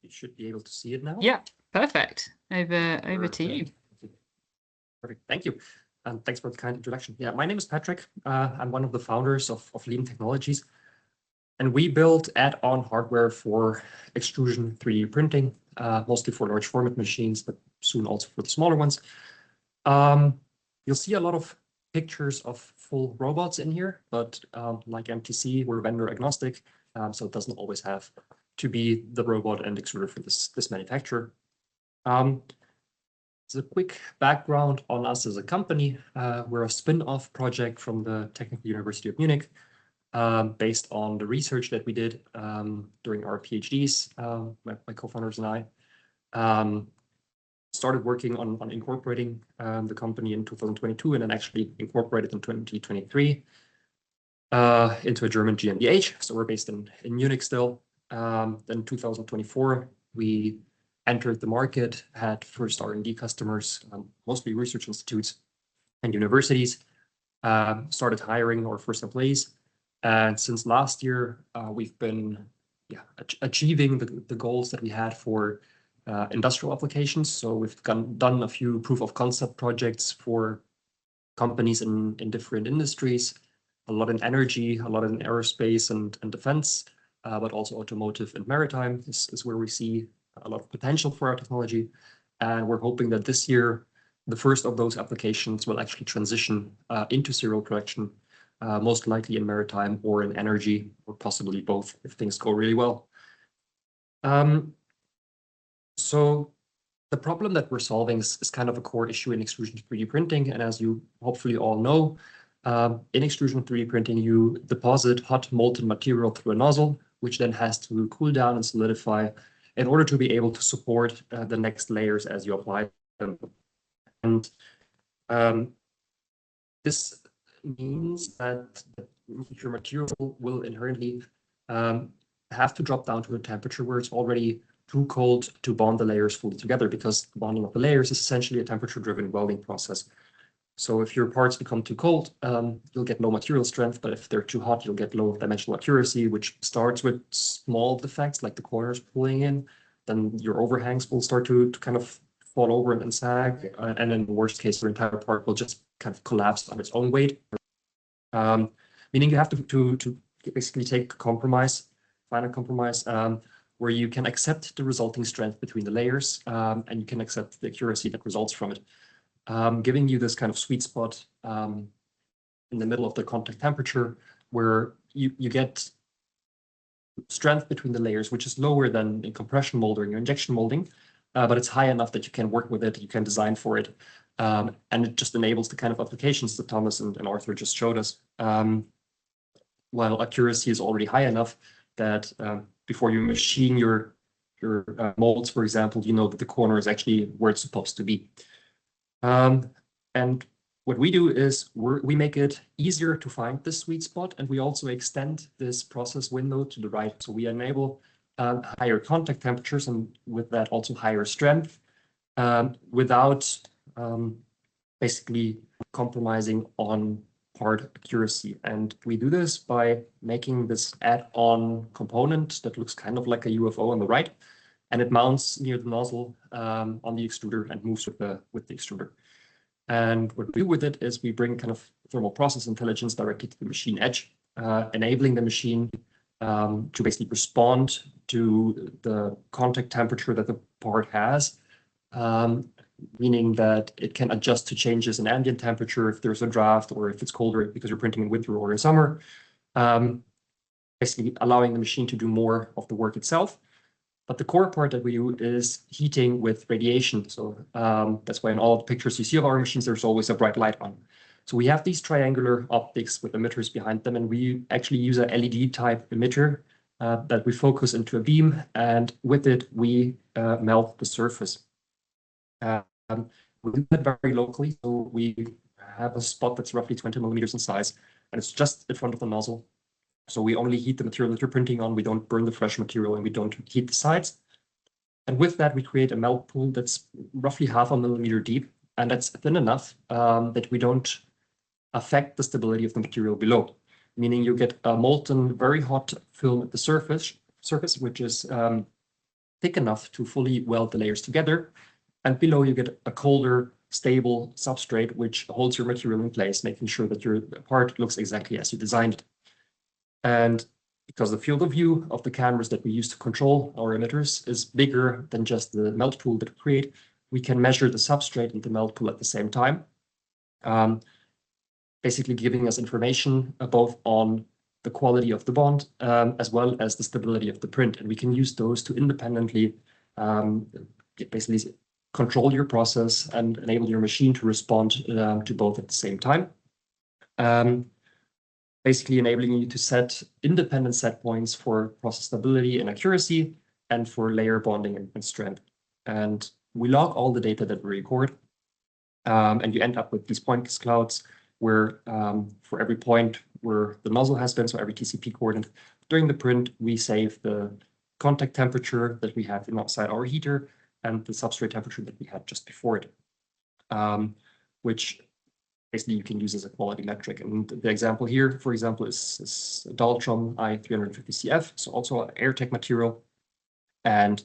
You should be able to see it now. Yeah, perfect. Over to you. Perfect. Thank you. And thanks for the kind introduction. Yeah, my name is Patrick. I'm one of the founders of Lean Technologies. And we build add-on hardware for extrusion 3D printing, mostly for large format machines, but soon also for the smaller ones. You'll see a lot of pictures of full robots in here, but like MTC, we're vendor agnostic, so it doesn't always have to be the robot and extruder for this manufacturer. So a quick background on us as a company. We're a spin-off project from the Technical University of Munich, based on the research that we did during our PhDs, my co-founders and I. Started working on incorporating the company in 2022 and then actually incorporated in 2023 into a German GmbH. So we're based in Munich still. Then 2024, we entered the market, had first R&D customers, mostly research institutes and universities, started hiring our first employees. And since last year, we've been achieving the goals that we had for industrial applications. So we've done a few proof of concept projects for companies in different industries, a lot in energy, a lot in aerospace and defense, but also automotive and maritime is where we see a lot of potential for our technology. And we're hoping that this year, the first of those applications will actually transition into serial production, most likely in maritime or in energy, or possibly both if things go really well. So the problem that we're solving is kind of a core issue in extrusion 3D printing. And as you hopefully all know, in extrusion 3D printing, you deposit hot molten material through a nozzle, which then has to cool down and solidify in order to be able to support the next layers as you apply them. And this means that your material will inherently have to drop down to a temperature where it's already too cold to bond the layers fully together, because the bonding of the layers is essentially a temperature-driven welding process. So if your parts become too cold, you'll get low material strength, but if they're too hot, you'll get low dimensional accuracy, which starts with small defects like the corners pulling in. Then your overhangs will start to kind of fall over and sag. And in the worst case, your entire part will just kind of collapse on its own weight. Meaning you have to basically take a compromise, find a compromise where you can accept the resulting strength between the layers and you can accept the accuracy that results from it. Giving you this kind of sweet spot in the middle of the contact temperature where you get strength between the layers, which is lower than in compression molding or injection molding, but it's high enough that you can work with it, you can design for it, and it just enables the kind of applications that Thomas and Arthur just showed us, while accuracy is already high enough that before you machine your molds, for example, you know that the corner is actually where it's supposed to be. And what we do is we make it easier to find this sweet spot, and we also extend this process window to the right. So we enable higher contact temperatures and with that also higher strength without basically compromising on part accuracy. And we do this by making this add-on component that looks kind of like a UFO on the right, and it mounts near the nozzle on the extruder and moves with the extruder. And what we do with it is we bring kind of thermal process intelligence directly to the machine edge, enabling the machine to basically respond to the contact temperature that the part has, meaning that it can adjust to changes in ambient temperature if there's a draft or if it's colder because you're printing in winter or in summer, basically allowing the machine to do more of the work itself. But the core part that we do is heating with radiation. So that's why in all the pictures you see of our machines, there's always a bright light on. So we have these triangular optics with emitters behind them, and we actually use a LED type emitter that we focus into a beam, and with it, we melt the surface. We do that very locally. So we have a spot that's roughly 20 millimeters in size, and it's just in front of the nozzle. So we only heat the material that you're printing on. We don't burn the fresh material, and we don't heat the sides. And with that, we create a melt pool that's roughly 0.5 millimeter deep, and that's thin enough that we don't affect the stability of the material below. Meaning you get a molten, very hot film at the surface, which is thick enough to fully weld the layers together. And below you get a colder, stable substrate, which holds your material in place, making sure that your part looks exactly as you designed it. And because the field of view of the cameras that we use to control our emitters is bigger than just the melt pool that we create, we can measure the substrate and the melt pool at the same time, basically giving us information both on the quality of the bond as well as the stability of the print. And we can use those to independently basically control your process and enable your machine to respond to both at the same time. Basically enabling you to set independent set points for process stability and accuracy and for layer bonding and strength. And we log all the data that we record, and you end up with these point clouds where for every point where the nozzle has been, so every TCP coordinate, during the print, we save the contact temperature that we had inside our heater and the substrate temperature that we had just before it, which basically you can use as a quality metric. And the example here, for example, is Daltrom I350CF, so also an AirTech material. And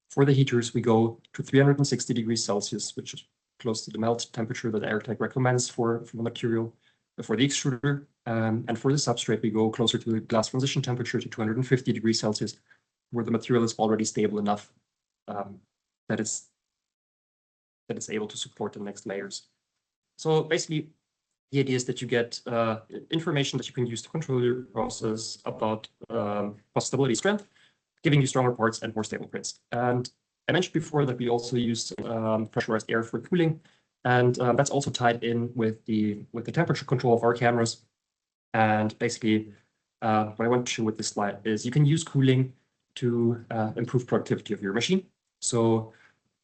for the heaters, we go to 360 degrees Celsius, which is close to the melt temperature that AirTech recommends for the material, for the extruder. And for the substrate, we go closer to the glass transition temperature to 250 degrees Celsius, where the material is already stable enough that it's able to support the next layers. So basically, the idea is that you get information that you can use to control your process about stability strength, giving you stronger parts and more stable prints. And I mentioned before that we also use pressurized air for cooling, and that's also tied in with the temperature control of our cameras. And basically, what I want to show with this slide is you can use cooling to improve productivity of your machine. So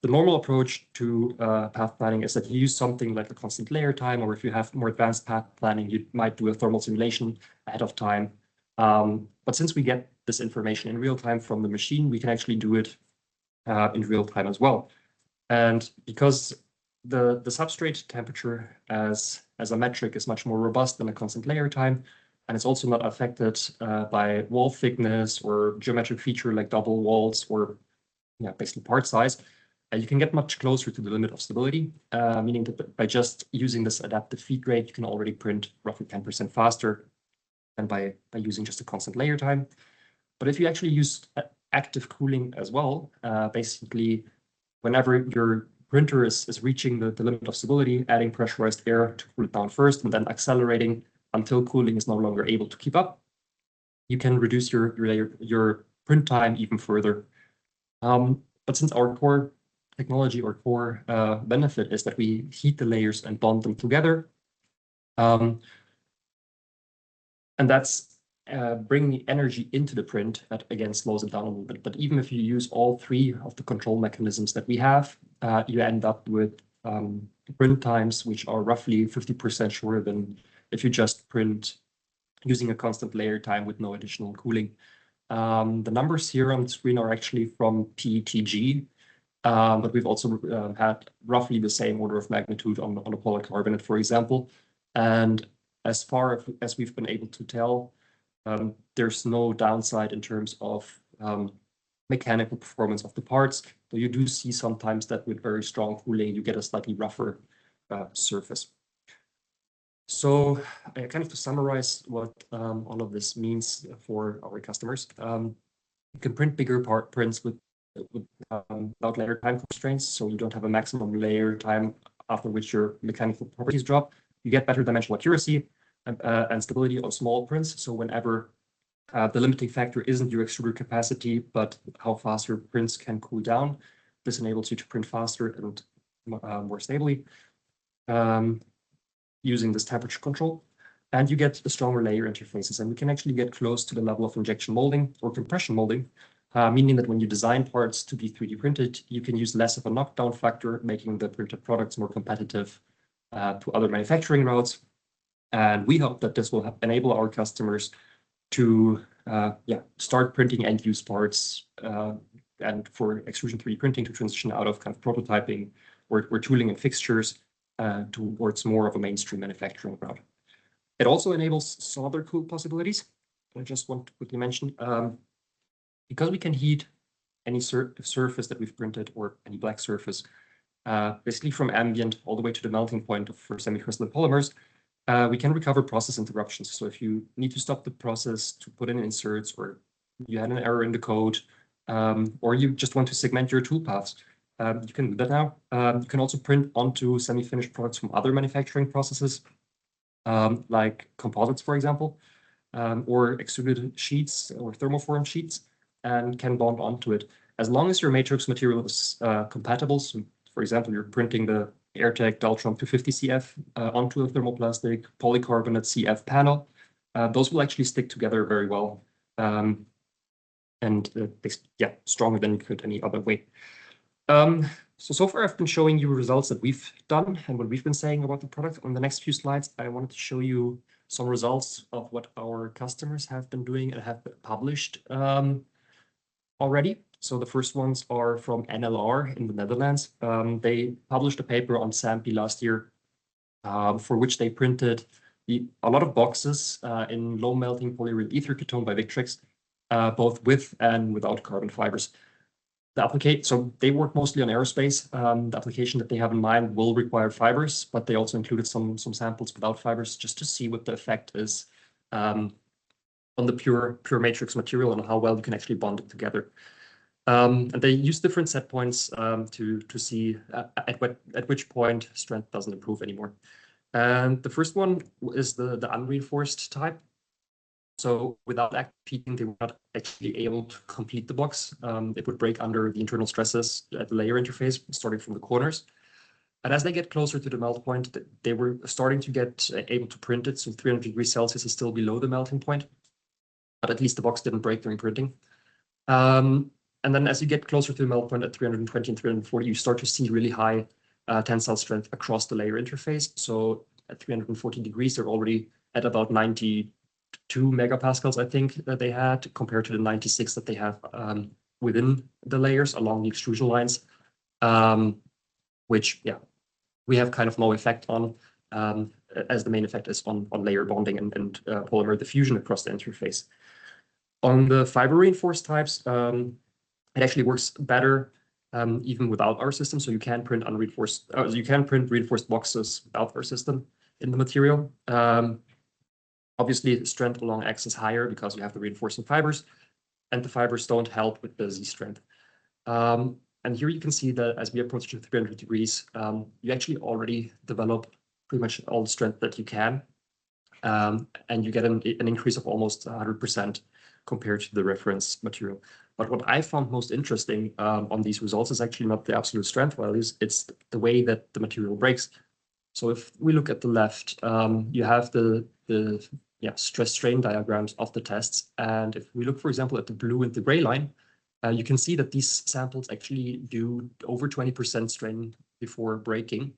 the normal approach to path planning is that you use something like a constant layer time, or if you have more advanced path planning, you might do a thermal simulation ahead of time. But since we get this information in real time from the machine, we can actually do it in real time as well. And because the substrate temperature as a metric is much more robust than a constant layer time, and it's also not affected by wall thickness or geometric feature like double walls or basically part size, you can get much closer to the limit of stability, meaning that by just using this adaptive feed rate, you can already print roughly 10% faster than by using just a constant layer time. But if you actually use active cooling as well, basically, whenever your printer is reaching the limit of stability, adding pressurized air to cool it down first, and then accelerating until cooling is no longer able to keep up, you can reduce your print time even further. But since our core technology or core benefit is that we heat the layers and bond them together, and that's bringing the energy into the print, that again slows it down a little bit. But even if you use all three of the control mechanisms that we have, you end up with print times which are roughly 50% shorter than if you just print using a constant layer time with no additional cooling. The numbers here on the screen are actually from PETG, but we've also had roughly the same order of magnitude on a polycarbonate, for example. And as far as we've been able to tell, there's no downside in terms of mechanical performance of the parts. So you do see sometimes that with very strong cooling, you get a slightly rougher surface. So kind of to summarize what all of this means for our customers, you can print bigger prints without layer time constraints. So you don't have a maximum layer time after which your mechanical properties drop. You get better dimensional accuracy and stability on small prints. So whenever the limiting factor isn't your extruder capacity, but how fast your prints can cool down, this enables you to print faster and more stably using this temperature control. And you get the stronger layer interfaces, and we can actually get close to the level of injection molding or compression molding, meaning that when you design parts to be 3D printed, you can use less of a knockdown factor, making the printed products more competitive to other manufacturing routes. And we hope that this will enable our customers to start printing end-use parts and for extrusion 3D printing to transition out of kind of prototyping or tooling and fixtures towards more of a mainstream manufacturing route. It also enables some other cool possibilities. I just want to quickly mention, because we can heat any surface that we've printed or any black surface, basically from ambient all the way to the melting point for semi-crystalline polymers, we can recover process interruptions. So if you need to stop the process to put in inserts, or you had an error in the code, or you just want to segment your toolpaths, you can do that now. You can also print onto semi-finished products from other manufacturing processes, like composites, for example, or extruded sheets or thermoform sheets, and can bond onto it. As long as your matrix material is compatible, so for example, you're printing the AirTech Daltron 250 CF onto a thermoplastic polycarbonate CF panel, those will actually stick together very well. And yeah, stronger than you could any other way. So far I've been showing you results that we've done and what we've been saying about the product. On the next few slides, I wanted to show you some results of what our customers have been doing and have published already. So the first ones are from NLR in the Netherlands. They published a paper on SAMPy last year, for which they printed a lot of boxes in low melting polyurethane ether ketone by Victrix, both with and without carbon fibers. So they work mostly on aerospace. The application that they have in mind will require fibers, but they also included some samples without fibers just to see what the effect is on the pure matrix material and how well you can actually bond it together. And they use different set points to see at which point strength doesn't improve anymore. And the first one is the unreinforced type. So without active heating, they were not actually able to complete the box. It would break under the internal stresses at the layer interface, starting from the corners. And as they get closer to the melt point, they were starting to get able to print it. So 300 degrees Celsius is still below the melting point, but at least the box didn't break during printing. And then as you get closer to the melt point at 320 and 340, you start to see really high tensile strength across the layer interface. So at 340 degrees, they're already at about 92 megapascals, I think, that they had, compared to the 96 that they have within the layers along the extrusion lines, which, yeah, we have kind of no effect on, as the main effect is on layer bonding and polymer diffusion across the interface. On the fiber reinforced types, it actually works better even without our system. So you can print reinforced boxes without our system in the material. Obviously, the strength along X is higher because you have the reinforcing fibers, and the fibers don't help with the Z strength. And here you can see that as we approach to 300 degrees, you actually already develop pretty much all the strength that you can, and you get an increase of almost 100% compared to the reference material. But what I found most interesting on these results is actually not the absolute strength values, it's the way that the material breaks. So if we look at the left, you have the stress strain diagrams of the tests. And if we look, for example, at the blue and the gray line, you can see that these samples actually do over 20% strain before breaking,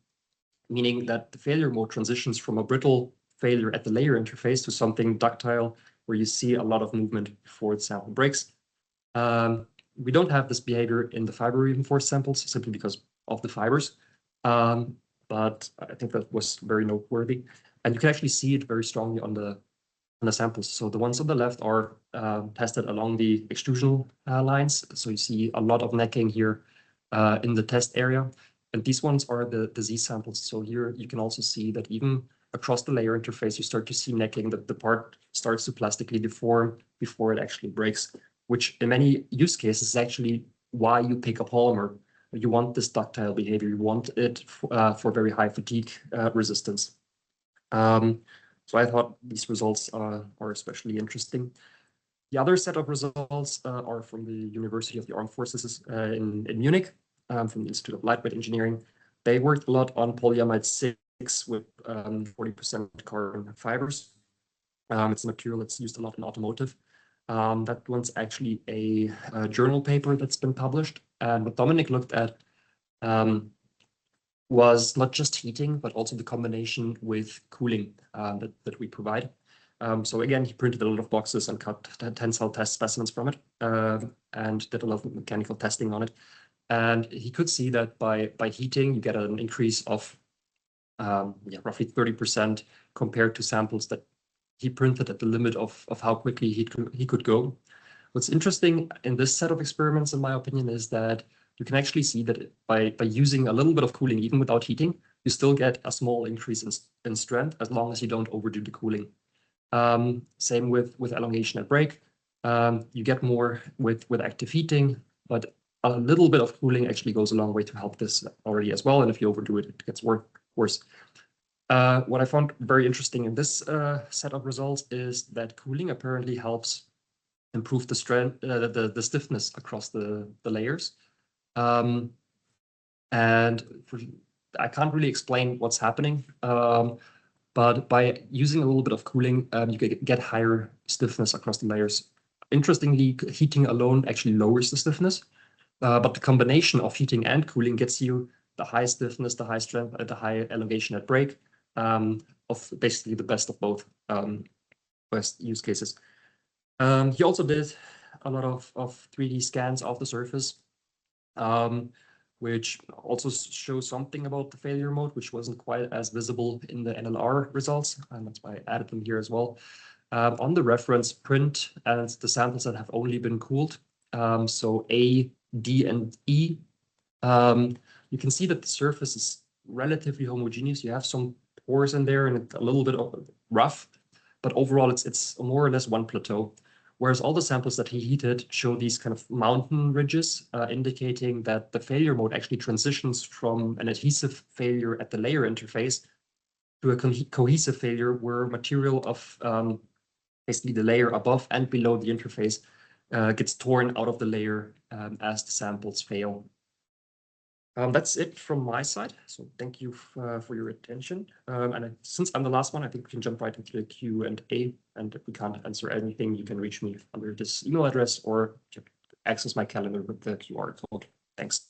meaning that the failure mode transitions from a brittle failure at the layer interface to something ductile, where you see a lot of movement before the sample breaks. We don't have this behavior in the fiber reinforced samples simply because of the fibers. But I think that was very noteworthy. And you can actually see it very strongly on the samples. So the ones on the left are tested along the extrusion lines. So you see a lot of necking here in the test area. And these ones are the Z samples. So here you can also see that even across the layer interface, you start to see necking, that the part starts to plastically deform before it actually breaks, which in many use cases is actually why you pick a polymer. You want this ductile behavior. You want it for very high fatigue resistance. So I thought these results are especially interesting. The other set of results are from the University of the Armed Forces in Munich, from the Institute of Lightweight Engineering. They worked a lot on polyamide 6 with 40% carbon fibers. It's a material that's used a lot in automotive. That one's actually a journal paper that's been published. And what Dominic looked at was not just heating, but also the combination with cooling that we provide. So again, he printed a lot of boxes and cut tensile test specimens from it, and did a lot of mechanical testing on it. And he could see that by heating, you get an increase of roughly 30% compared to samples that he printed at the limit of how quickly he could go. What's interesting in this set of experiments, in my opinion, is that you can actually see that by using a little bit of cooling, even without heating, you still get a small increase in strength as long as you don't overdo the cooling. Same with elongation at break. You get more with active heating, but a little bit of cooling actually goes a long way to help this already as well. And if you overdo it, it gets worse. What I found very interesting in this set of results is that cooling apparently helps improve the strength, the stiffness across the layers. And I can't really explain what's happening, but by using a little bit of cooling, you get higher stiffness across the layers. Interestingly, heating alone actually lowers the stiffness, but the combination of heating and cooling gets you the high stiffness, the high strength, the high elongation at break, of basically the best of both best use cases. He also did a lot of 3D scans of the surface, which also shows something about the failure mode, which wasn't quite as visible in the NLR results, and that's why I added them here as well. On the reference print and the samples that have only been cooled, so A, D, and E, you can see that the surface is relatively homogeneous. You have some pores in there and a little bit of rough, but overall it's more or less one plateau. Whereas all the samples that he heated show these kind of mountain ridges, indicating that the failure mode actually transitions from an adhesive failure at the layer interface to a cohesive failure where material of basically the layer above and below the interface gets torn out of the layer as the samples fail. That's it from my side. So thank you for your attention. Since I'm the last one, I think we can jump right into the Q&A. And if we can't answer anything, you can reach me under this email address or access my calendar with the QR code. Thanks.